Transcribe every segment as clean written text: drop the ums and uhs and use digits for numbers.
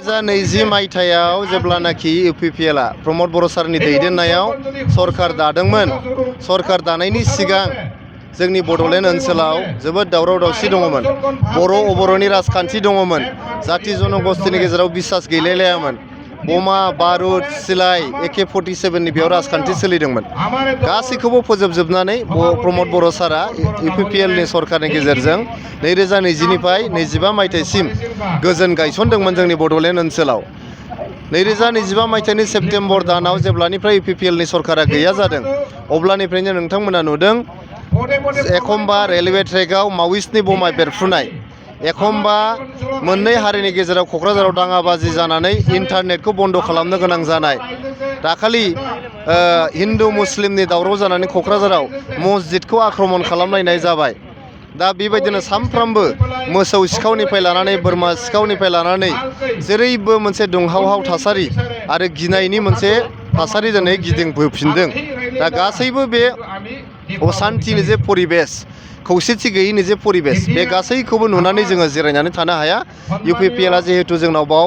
2020 मायथाइयाव जेब्लानाखि इउपिपिएलआ प्रमद बर' सारनि दैदेननायाव सरकार दादोंमोन, सरकार दानायनि सिगां जोंनि बड'लेण्ड ओनसोलाव जोबोद दावराव दावसि दङमोन। बर' अबर'नि राजखान्थि दङमोन। जाति जनगोष्ठीनि गेजेराव बिसास गैलायलायामोन। बमा बारुद सिलाइ AK-47नि बेयाव राजखान्थि सोलिदोंमोन। गासैखौबो फोजोबजोबनानै प्रमद बर' सारा इउपिपिएलनि सरकारनि गेजेरजों 2020 निफ्राय 25 मायथाइसिम गोजोन गायसनदोंमोन जोंनि बड'लेण्ड ओनसोलाव। 2025 मायथाइनि सेप्तेम्बर दानाव जेब्लानिफ्राय इउपिपिएलनि सरकारा गैया जादों, अब्लानिफ्रायनो नोंथांमोना नुदों एखमबा रेलवे ट्रेकआव मावइस्टनि बमा बेरफ्रुनाय, एखमबा मोननै हारिनि गेजेराव क'क्राझाराव दाङाबाजि जानानै इन्टारनेटखौ बन्द' खालामनो गोनां जानाय, दाखालि हिन्दु मुस्लिमनि दावराव जानानै क'क्राझाराव मस्जिदखौ आक्रमण खालामलायनाय जाबाय। दा बेबायदिनो सानफ्रामबो मोसौ सिखावनिफ्राय लानानै बोरमा सिखावनिफ्राय लानानै जेरैबो मोनसे दुंहावहाव थासारि आरो गिनायनि मोनसे थासारि दिनै गिदिंबोफिनदों। दा गासैबो बे असान्थिनि जे परिबेस, खौसेथि गैयैनि जे परिबेस, बे गासैखौबो नुनानै जोङो जिरायनानै थानो हाया। इउपिपिएलआ जिहेतु जोंनाव बाव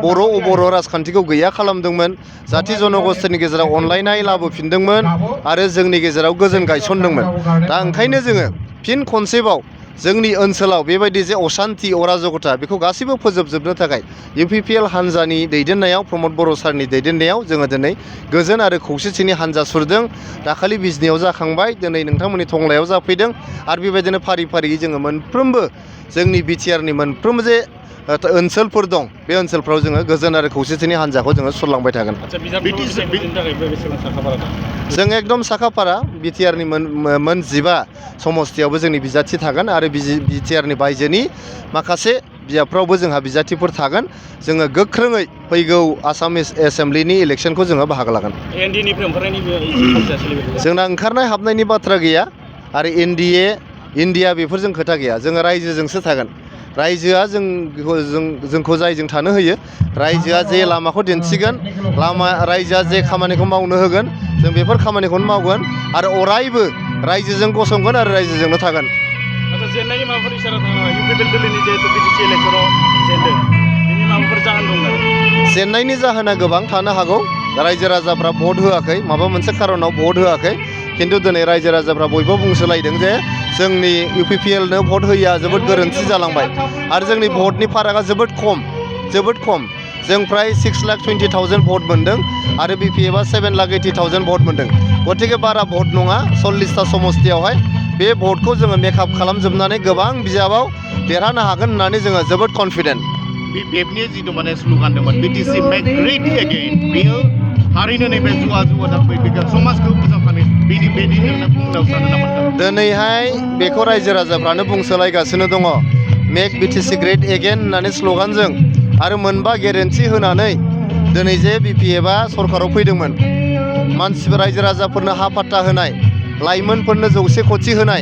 बर' अबर' राजखान्थिखौ गैया खालामदोंमोन, जाति जनगोष्ठीनि गेजेराव अनलायनाय लाबोफिनदोंमोन आरो जोंनि गेजेराव गोजोन गायसनदोंमोन। दा ओंखायनो जोङो फिन खनसेबाव जोंनि ओनसोलाव बेबायदि जे असान्थि अराजकता बेखौ गासैबो फोजोबजोबनो थाखाय इउपिपिएल हान्जानि दैदेननायाव, प्रमद बर' सारनि दैदेननायाव जोङो दिनै गोजोन आरो खौसेथिनि हान्जा सुरदों। दाखालि बिजनियाव जाखांबाय, दिनै नोंथांमोननि टंलायाव जाफैदों आरो बेबायदिनो फारि फारियै जोङो मोनफ्रोमबो जोंनि बिटिआरनि मोनफ्रोमबो जे ओनसोलफोर दं, बे ओनसोलफ्राव जोङो गोजोन आरो खौसेथिनि हान्जाखौ जोङो सुरलांबाय थागोन। जों एकदम साखाफारा बिटिआरनि मोन 15 समस्तियावबो जोंनि बिजाथि थागोन आरो बिटिआरनि बायजोनि माखासे बियाबफ्रावबो जोंहा बिजाथिफोर थागोन। जोङो गोख्रोङै फैगौ आसाम एसेम्ब्लिनि इलेक्सनखौ जोङो बाहागो लागोन। जोंना ओंखारनाय हाबनायनि बाथ्रा गैया आरो इन्डिया बेफोरजों खोथा गैया। जोङो रायजोजोंसो थागोन। रायजोआ जोंखौ जायजों थानो होयो, रायजोआ जे लामाखौ दिन्थिगोन, रायजोआ जे खामानिखौ मावनो होगोन, जों बेफोर खामानिखौनो मावगोन आरो अरायबो रायजोजों गसंगोन आरो रायजोजोंनो थागोन। जेननायनि माबाफोर इसारा इउपिपिएल दोलोनि जिहेतु बिटिसि इलेक्सनाव जेनदों, बेनि माबाफोर जाहोन दं नामा? जेननायनि जाहोना गोबां थानो हागौ। रायजो राजाफ्रा भट होआखै, माबा मोनसे खारनाव भट होआखै। खिन्थु दिनै रायजो राजाफ्रा बयबो बुंसोलायदों जे जोंनि इउपिपिएलनो भट होयिया जोबोद गोरोन्थि जालांबाय आरो जोंनि भटनि फारागा जोबोद खम। जों फ्राय 6,20,000 भट मोनदों आरो बिपिएफआ 7,80,000 भट मोनदों। गतिके बारा भट नङा, 40टा समस्तियावहाय बे भटखौ जोङो मेकआप खालामजोबनानै गोबां बिजाबाव देरहानो हागोन होननानै जोङो जोबोद कनफिडेन्ट। बिपिएफनि जिथु माने स्ल'गान दंमोन, बिटिसि मेक ग्रेट एगेइन, बेयो थारैनो नैबे जुवा समाजखौ फोसाबनानै बेनि बुंनायाव सानो नामा? दिनैहाय बेखौ रायजो राजाफ्रानो बुंसोलायगासिनो दङ। मेक बिटिसि ग्रेट एगेइन होननानै स्ल'गानजों आरो मोनबा गेरेन्टि होनानै दिनै जे बिपिएफआ सरकाराव फैदोंमोन। मानसिफोर रायजो राजाफोरनो हा पाट्टा होनाय, लाइमोनफोरनो 100 कोटि होनाय,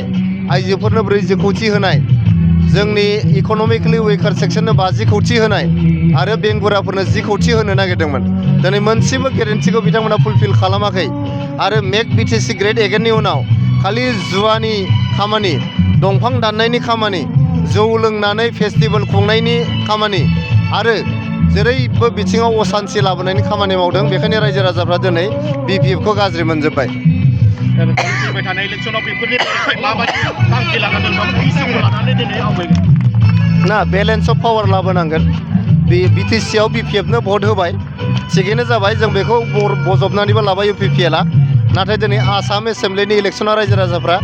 आइजोफोरनो 40 कोटि होनाय, जोंनि इक'नमिकेलि उइकार सेक्सननो 50 कोटि होनाय आरो बेंगुराफोरनो 10 कोटि होनो नागिरदोंमोन। दिनै मोनसेबो गेरेन्टिखौ बिथांमोना फुलफिल खालामाखै आरो मेक बिटिसि ग्रेट एगेइननि उनाव खालि जुवानि खामानि, दंफां दाननायनि खामानि, जौ लोंनानै फेस्टिभेल खुंनायनि खामानि आरो जेरैबो बिथिङाव असान्थि लाबोनायनि खामानि मावदों। बेखायनो रायजो राजाफ्रा दिनै बिपिएफखौ गाज्रि मोनजोब्बाय। फैबाय थानाय इलेक्सनाव बेफोरनि माबायदि थांखि लानानै इस्युखौ लानानै दिनै आवगायगोन? ना, बेलेन्स अफ पावार लाबोनांगोन। बिटिसिआव बिपिएफनो भट होबाय, थिगैनो जाबाय, जों बेखौ बजबनानैबो लाबाय इउपिपिएलआ। नाथाय दिनै आसाम एसेम्ब्लिनि इलेक्सनाव रायजो राजाफ्रा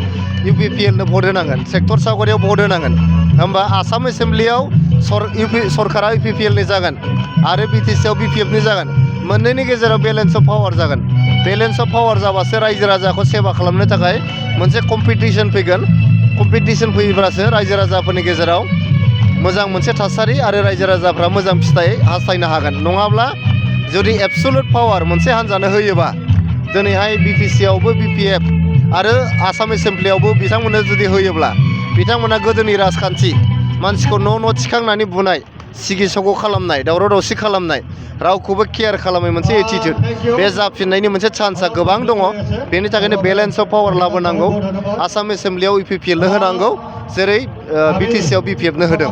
इउपिपिएलनो भट होनांगोन, सेक्टर सावगारियाव भट होनांगोन। होमबा आसाम एसेम्ब्लियाव सरकारा इउपिपिएलनि जागोन आरो बिटिसिआव बिपिएफनि जागोन। मोननैनि गेजेराव बेलेन्स अफ पावार जागोन। बेलेन्स अफ पावार जाबासो रायजो राजाखौ सेवा खालामनो थाखाय मोनसे कम्पिटिसन फैगोन। कम्पिटिसन फैयोब्लासो रायजो राजाफोरनि गेजेराव मोजां मोनसे थासारि आरो रायजो राजाफ्रा मोजां फिथाइ हास्थायनो हागोन। नङाब्ला जुदि एबसुलुट पावार मोनसे हान्जानो होयोबा, दिनैहाय बिटिसिआवबो बिपिएफ आरो आसाम एसेम्ब्लियावबो बिथांमोननो जुदि होयोब्ला, बिथांमोना गोदोनि राजखान्थि, मानसिखौ न' थिखांनानै बुनाय, सिगि सग' खालामनाय, दावराव दावसि खालामनाय, रावखौबो केयार खालामै मोनसे एटिटिउड, बे जाफिननायनि मोनसे चान्सआ गोबां दङ। बेनि थाखायनो बेलेन्स अफ पावार लाबोनांगौ। आसाम एसेम्ब्लियाव इउपिपिएलनो होनांगौ, जेरै बिटिसिआव बिपिएफनो होदों।